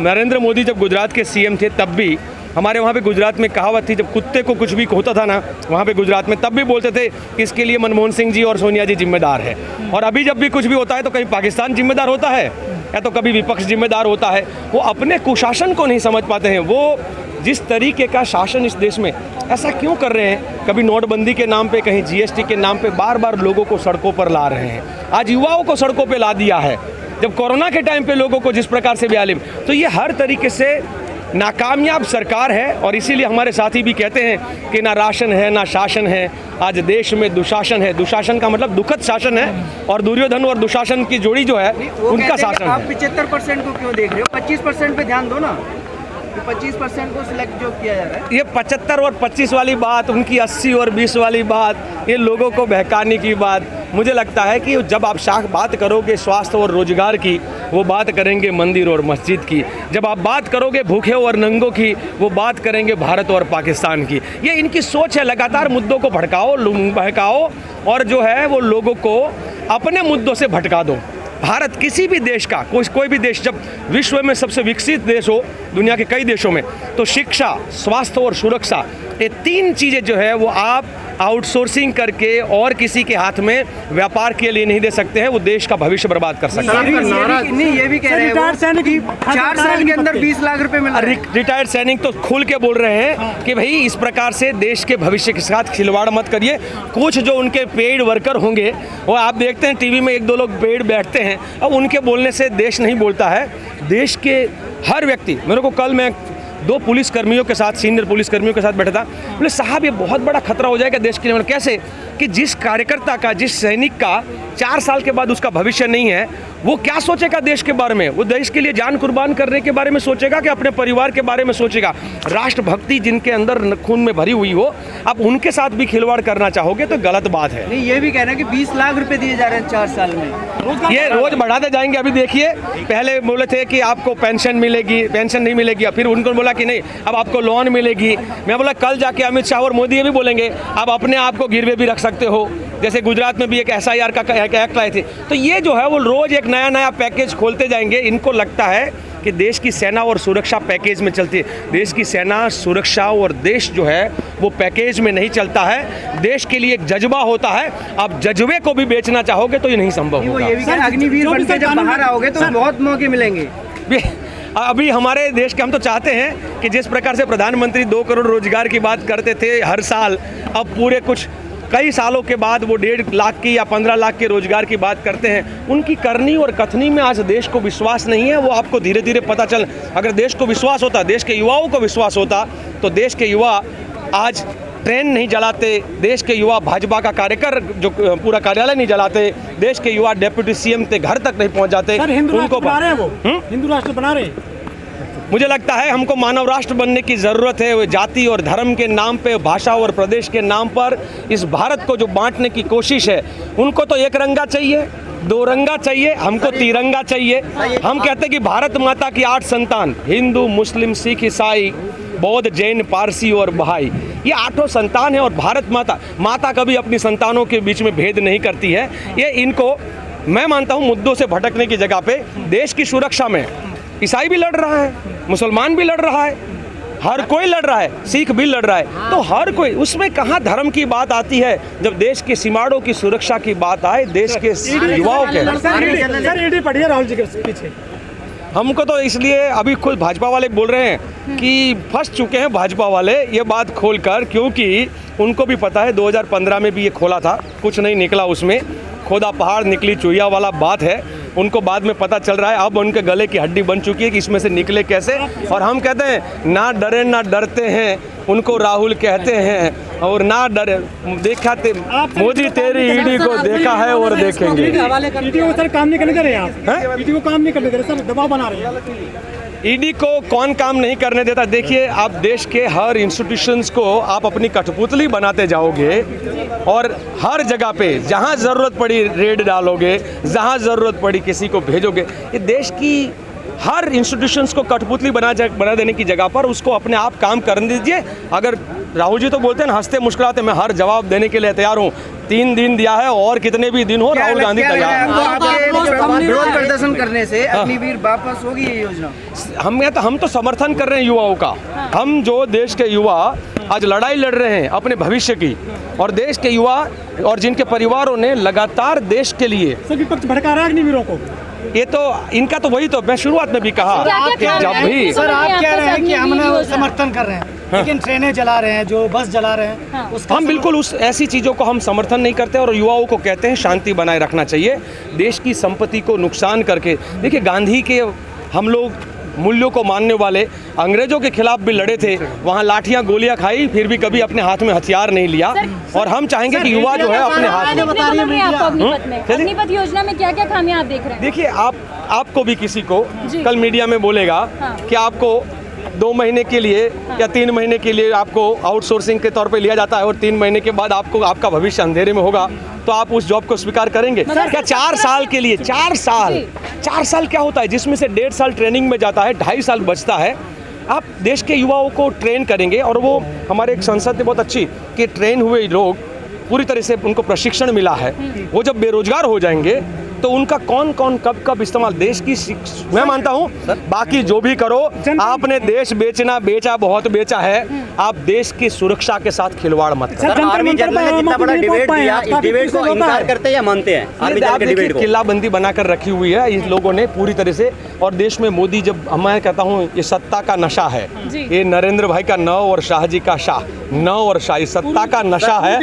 नरेंद्र मोदी जब गुजरात के सीएम थे तब भी हमारे वहाँ पे गुजरात में कहावत थी, जब कुत्ते को कुछ भी होता था ना वहाँ पे गुजरात में, तब भी बोलते थे कि इसके लिए मनमोहन सिंह जी और सोनिया जी जिम्मेदार है। और अभी जब भी कुछ भी होता है तो कहीं पाकिस्तान जिम्मेदार होता है या तो कभी विपक्ष जिम्मेदार होता है। वो अपने कुशासन को नहीं समझ पाते हैं। वो जिस तरीके का शासन इस देश में ऐसा क्यों कर रहे हैं, कभी नोटबंदी के नाम पे, कहीं जीएसटी के नाम पे बार बार लोगों को सड़कों पर ला रहे हैं। आज युवाओं को सड़कों पे ला दिया है, जब कोरोना के टाइम पे लोगों को जिस प्रकार से बेआलिम। तो ये हर तरीके से नाकामयाब सरकार है। और इसीलिए हमारे साथी भी कहते हैं कि ना राशन है ना शासन है, आज देश में दुशासन है। दुशासन का मतलब दुखद शासन है, और दुर्योधन और दुशासन की जोड़ी जो है उनका शासन है। आप 75% को क्यों देख रहे हो? 25% पे ध्यान दो ना, 25% को सिलेक्ट जो किया जा रहा है। ये 75 और 25 वाली बात, उनकी 80 और 20 वाली बात, ये लोगों को बहकाने की बात। मुझे लगता है कि जब आप बात करोगे स्वास्थ्य और रोजगार की, वो बात करेंगे मंदिर और मस्जिद की। जब आप बात करोगे भूखे और नंगों की, वो बात करेंगे भारत और पाकिस्तान की। ये इनकी सोच है, लगातार मुद्दों को बहकाओ और जो है वो लोगों को अपने मुद्दों से भटका दो। भारत किसी भी देश का, कोई भी देश जब विश्व में सबसे विकसित देश हो दुनिया के कई देशों में, तो शिक्षा, स्वास्थ्य और सुरक्षा, ये तीन चीज़ें जो है वो आप आउटसोर्सिंग करके और किसी के हाथ में व्यापार के लिए नहीं दे सकते हैं। वो देश का भविष्य बर्बाद कर सकते हैं। ये भी कह रहे हैं 4 साल के अंदर 20 लाख रुपए मिल रहे हैं। रिटायर्ड सैनिक तो खुल के बोल रहे हैं कि भाई इस प्रकार से देश के भविष्य के साथ खिलवाड़ मत करिए। कुछ जो उनके पेड वर्कर होंगे, वो आप देखते हैं टीवी में 1-2 लोग पेड बैठते हैं, अब उनके बोलने से देश नहीं बोलता है। देश के हर व्यक्ति, मेरे को कल मैं 2 पुलिसकर्मियों के साथ, सीनियर पुलिसकर्मियों के साथ बैठा था, बोले साहब ये बहुत बड़ा खतरा हो जाएगा देश के लिए। कैसे कि जिस कार्यकर्ता का, जिस सैनिक का 4 साल के बाद उसका भविष्य नहीं है, वो क्या सोचेगा देश के बारे में? वो देश के लिए जान कुर्बान करने के बारे में सोचेगा कि अपने परिवार के बारे में सोचेगा? राष्ट्रभक्ति जिनके अंदर खून में भरी हुई हो, आप उनके साथ भी खिलवाड़ करना चाहोगे तो गलत बात है। नहीं, ये भी कह रहे हैं कि 20 लाख रुपए दिए जा रहे हैं 4 साल में। ये रोज बढ़ाते जाएंगे। अभी देखिए, पहले बोले थे कि आपको पेंशन मिलेगी, पेंशन नहीं मिलेगी, फिर उनको बोला कि नहीं अब आपको लोन मिलेगी। मैं बोला कल जाके अमित शाह और मोदी ये भी बोलेंगे आप अपने आप को गिरवे भी रख सकते हो। जैसे गुजरात में भी एक SIR का एक्ट लाए थे। तो ये जो है वो रोज एक नया पैकेज खोलते जाएंगे। इनको लगता है कि देश की सेना और सुरक्षा पैकेज में चलती है। देश की सेना, सुरक्षा और देश जो है वो पैकेज में नहीं चलता है। देश के लिए एक जज्बा होता है। आप जज्बे को भी बेचना चाहोगे तो ये नहीं संभव होगा। ये भी अग्निवीर बनकर जब बाहर आओगे तो बहुत मौके मिलेंगे। अभी हमारे देश के हम तो चाहते हैं कि जिस प्रकार से प्रधानमंत्री 2 करोड़ रोजगार की बात करते थे हर साल, अब पूरे कई सालों के बाद वो 1.5 लाख की या 15 लाख के रोजगार की बात करते हैं। उनकी करनी और कथनी में आज देश को विश्वास नहीं है। वो आपको धीरे धीरे पता चल, अगर देश को विश्वास होता, देश के युवाओं को विश्वास होता, तो देश के युवा आज ट्रेन नहीं जलाते, देश के युवा भाजपा का कार्यकर जो पूरा कार्यालय नहीं जलाते, देश के युवा डेप्यूटी CM के घर तक नहीं पहुंच जाते। उनको बना रहे हैं, वो हिंदू राष्ट्र बना रहे हैं। मुझे लगता है हमको मानव राष्ट्र बनने की ज़रूरत है। वो जाति और धर्म के नाम पे, भाषा और प्रदेश के नाम पर इस भारत को जो बांटने की कोशिश है, उनको तो एक रंगा चाहिए, 2 रंगा चाहिए, हमको तिरंगा चाहिए। हम कहते हैं कि भारत माता की 8 संतान, हिंदू, मुस्लिम, सिख, ईसाई, बौद्ध, जैन, पारसी और बहाई, ये 8 संतान है। और भारत माता कभी अपनी संतानों के बीच में भेद नहीं करती है। ये इनको मैं मानता हूँ मुद्दों से भटकने की जगह पे देश की सुरक्षा में ईसाई भी लड़ रहा है, मुसलमान भी लड़ रहा है, हर कोई लड़ रहा है, सिख भी लड़ रहा है। तो हर कोई, उसमें कहाँ धर्म की बात आती है जब देश के सीमाड़ों की सुरक्षा की बात आए, देश के युवाओं के। राहुल जी के पीछे हमको तो इसलिए अभी खुद भाजपा वाले बोल रहे हैं कि फंस चुके हैं भाजपा वाले ये बात खोलकर, क्योंकि उनको भी पता है 2015 में भी ये खोला था, कुछ नहीं निकला उसमें, खोदा पहाड़ निकली चुहिया वाला बात है। उनको बाद में पता चल रहा है, अब उनके गले की हड्डी बन चुकी है कि इसमें से निकले कैसे। और हम कहते हैं ना डरे ना डरते हैं, उनको राहुल कहते हैं, और ना डरे देखा मोदी तेरी ईडी को देखा है और देखेंगे। ईडी को सर काम नहीं करने दे रहे आप, ईडी को काम नहीं करने दे रहे सर, दबाव बना रहे हैं। ईडी को कौन काम नहीं करने देता? देखिए, आप देश के हर इंस्टीट्यूशंस को आप अपनी कठपुतली बनाते जाओगे और हर जगह पे जहां ज़रूरत पड़ी रेड डालोगे, जहां ज़रूरत पड़ी किसी को भेजोगे। ये देश की हर इंस्टीट्यूशंस को कठपुतली बना देने की जगह पर उसको अपने आप काम करने दीजिए। अगर राहुल जी तो बोलते हैं ना हंसते मुस्कुराते, मैं हर जवाब देने के लिए तैयार हूँ। 3 दिन दिया है और कितने भी दिन हो, राहुल गांधी तैयार। विरोध प्रदर्शन करने से अग्निवीर वापस होगी ये योजना? हम तो समर्थन कर रहे हैं युवाओं का। हम जो देश के युवा आज लड़ाई लड़ रहे हैं अपने भविष्य की, और देश के युवा और जिनके परिवारों ने लगातार देश के लिए सर विपक्ष भड़का रहा है अग्निवीरों को। ये तो इनका तो वही तो मैं शुरुआत में भी कहा कि जब भी सर आप कह रहे हैं कि हम समर्थन कर रहे हैं, लेकिन ट्रेनें जला रहे हैं, जो बस जला रहे हैं, उसका हम बिल्कुल उस ऐसी चीज़ों को हम समर्थन नहीं करते और युवाओं को कहते हैं शांति बनाए रखना चाहिए। देश की संपत्ति को नुकसान करके, देखिए गांधी के हम लोग मूल्यों को मानने वाले अंग्रेजों के खिलाफ भी लड़े थे, वहाँ लाठियाँ गोलियाँ खाई, फिर भी कभी अपने हाथ में हथियार नहीं लिया। और हम चाहेंगे कि युवा जो है अपने हाथ में। अग्निपथ योजना में क्या क्या खामियां आप देख रहे हैं? देखिए आपको भी किसी को कल मीडिया में बोलेगा कि आपको 2 महीने के लिए या 3 महीने के लिए आपको आउटसोर्सिंग के तौर पे लिया जाता है और 3 महीने के बाद आपको आपका भविष्य अंधेरे में होगा, तो आप उस जॉब को स्वीकार करेंगे क्या? 4 साल के लिए 4 साल क्या होता है, जिसमें से 1.5 साल ट्रेनिंग में जाता है, 2.5 साल बचता है। आप देश के युवाओं को ट्रेन करेंगे और वो हमारे एक संसद ने बहुत अच्छी कि ट्रेन हुए लोग पूरी तरह से उनको प्रशिक्षण मिला है, वो जब बेरोजगार हो जाएंगे तो उनका कौन कौन कब इस्तेमाल देश की मैं मानता हूँ बाकी जो भी करो, आपने देश बेचा बहुत बेचा है, आप देश की सुरक्षा के साथ खिलवाड़ मत करो। सर आर्मी जनरल ने जितना बड़ा डिबेट दिया, इस डिबेट को इनकार करते हैं या मानते हैं? आर्मी जनरल के डिबेट को किल्लाबंदी बनाकर रखी हुई है इस लोगों ने पूरी तरह से। और देश में मोदी जब मैं कहता हूँ ये सत्ता का नशा है, ये नरेंद्र भाई का 9 और शाह जी का शाह 9 और शाही सत्ता का नशा है,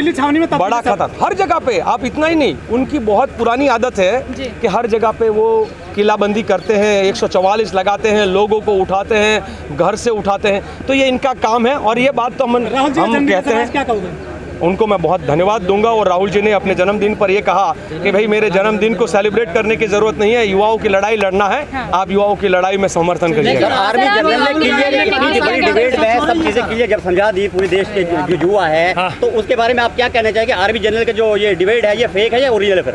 बड़ा खतरा हर जगह पे। आप इतना ही नहीं, उनकी बहुत पुरानी आदत है कि हर जगह पे वो किलाबंदी करते हैं, 144 लगाते हैं, लोगों को उठाते हैं, घर से उठाते हैं, तो ये इनका काम है। और ये बात तो हम कहते हैं, क्या कहोगे? उनको मैं बहुत धन्यवाद दूंगा। और राहुल जी ने अपने जन्मदिन पर ये कहा कि भाई मेरे जन्मदिन को सेलिब्रेट करने की जरूरत नहीं है, युवाओं की लड़ाई लड़ना है, आप युवाओं की लड़ाई में समर्थन करिएगा। आर्मी जनरल ने क्लियर इतनी बड़ी डिबेट में सब चीजें क्लियर जब समझा दी पूरे देश के जो युवा है, तो उसके बारे में आप क्या कहना चाहेंगे? आर्मी जनरल का जो ये डिबेट है ये फेक है या ओरिजिनल है? फिर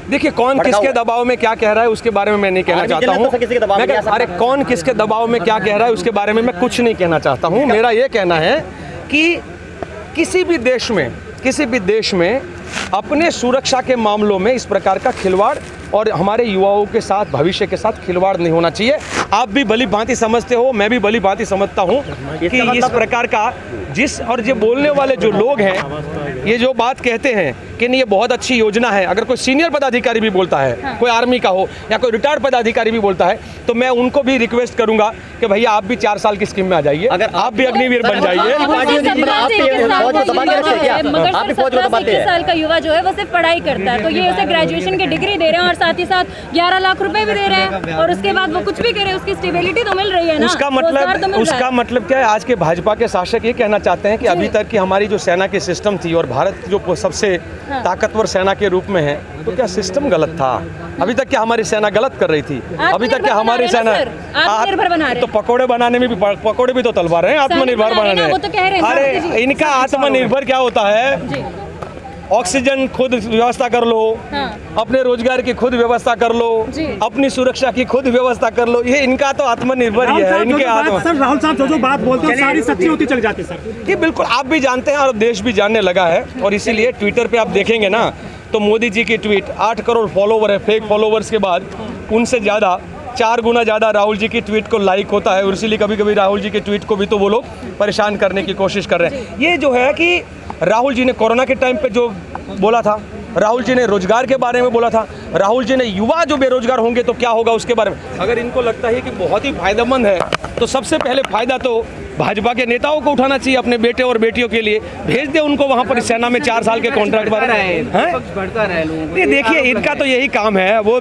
देखिए कौन किसके दबाव में क्या कह रहा है उसके बारे में मैं नहीं कहना चाहता हूँ। अरे कौन किसके दबाव में क्या कह रहा है उसके बारे में मैं कुछ नहीं कहना चाहता हूँ। मेरा ये कहना है कि किसी भी देश में अपने सुरक्षा के मामलों में इस प्रकार का खिलवाड़ और हमारे युवाओं के साथ भविष्य के साथ खिलवाड़ नहीं होना चाहिए। आप भी भली भांति समझते हो, मैं भी भली भांति समझता हूँ कि इस प्रकार का और ये बोलने वाले जो लोग हैं, ये जो बात कहते हैं कि नहीं ये बहुत अच्छी योजना है, अगर कोई सीनियर पदाधिकारी भी बोलता है, कोई आर्मी का हो या कोई रिटायर्ड पदाधिकारी भी बोलता है, तो मैं उनको भी रिक्वेस्ट करूंगा कि भैया आप भी 4 साल की स्कीम में आ जाइए, अगर आप भी अग्निवीर बन जाइए। 21 साल का युवा जो है वो सिर्फ पढ़ाई करता है, तो ये उसे ग्रेजुएशन की डिग्री दे रहे हैं और साथ ही साथ 11 लाख रुपए भी दे रहे हैं, और उसके बाद वो कुछ भी करे उसकी स्टेबिलिटी तो मिल रही है ना। उसका मतलब क्या है? आज के भाजपा के शासक ये कहना चाहते हैं कि अभी तक की हमारी जो सेना की सिस्टम थी और भारत जो सबसे ताकतवर सेना के रूप में है, तो क्या सिस्टम गलत था? अभी तक क्या हमारी सेना गलत कर रही थी? अभी तक क्या हमारी सेना आत्मनिर्भर बना रहे? तो पकौड़े बनाने में भी पकौड़े भी तो तलवार हैं, आत्मनिर्भर बनाने। अरे इनका आत्मनिर्भर क्या होता है? ऑक्सीजन खुद व्यवस्था कर लो, अपने रोजगार की खुद व्यवस्था कर लो, अपनी सुरक्षा की खुद व्यवस्था कर लो, ये इनका तो आत्मनिर्भर ही है। इनके राहुल साहब जो बात बोलते हैं सारी सच्ची होती चली जाती है सर। ये बिल्कुल आप भी जानते हैं और देश भी जानने लगा है। और इसीलिए ट्विटर पे आप देखेंगे ना तो मोदी जी की ट्वीट 8 करोड़ फॉलोवर है, फेक फॉलोवर्स के बाद उनसे ज़्यादा 4 गुना ज़्यादा राहुल जी की ट्वीट को लाइक होता है। और इसीलिए कभी कभी राहुल जी के ट्वीट को भी तो वो लोग परेशान करने की कोशिश कर रहे हैं। ये जो है कि राहुल जी ने कोरोना के टाइम पे जो बोला था, राहुल जी ने रोजगार के बारे में बोला था, राहुल जी ने युवा जो बेरोजगार होंगे तो क्या होगा उसके बारे में, अगर इनको लगता है कि बहुत ही फायदेमंद है तो सबसे पहले फायदा तो भाजपा के नेताओं को उठाना चाहिए अपने बेटे और बेटियों के लिए। भेज दे उनको वहां पर सेना में 4 साल के कॉन्ट्रैक्ट पर। बढ़ता रहे लोगों को। देखिए इनका तो यही काम है। वो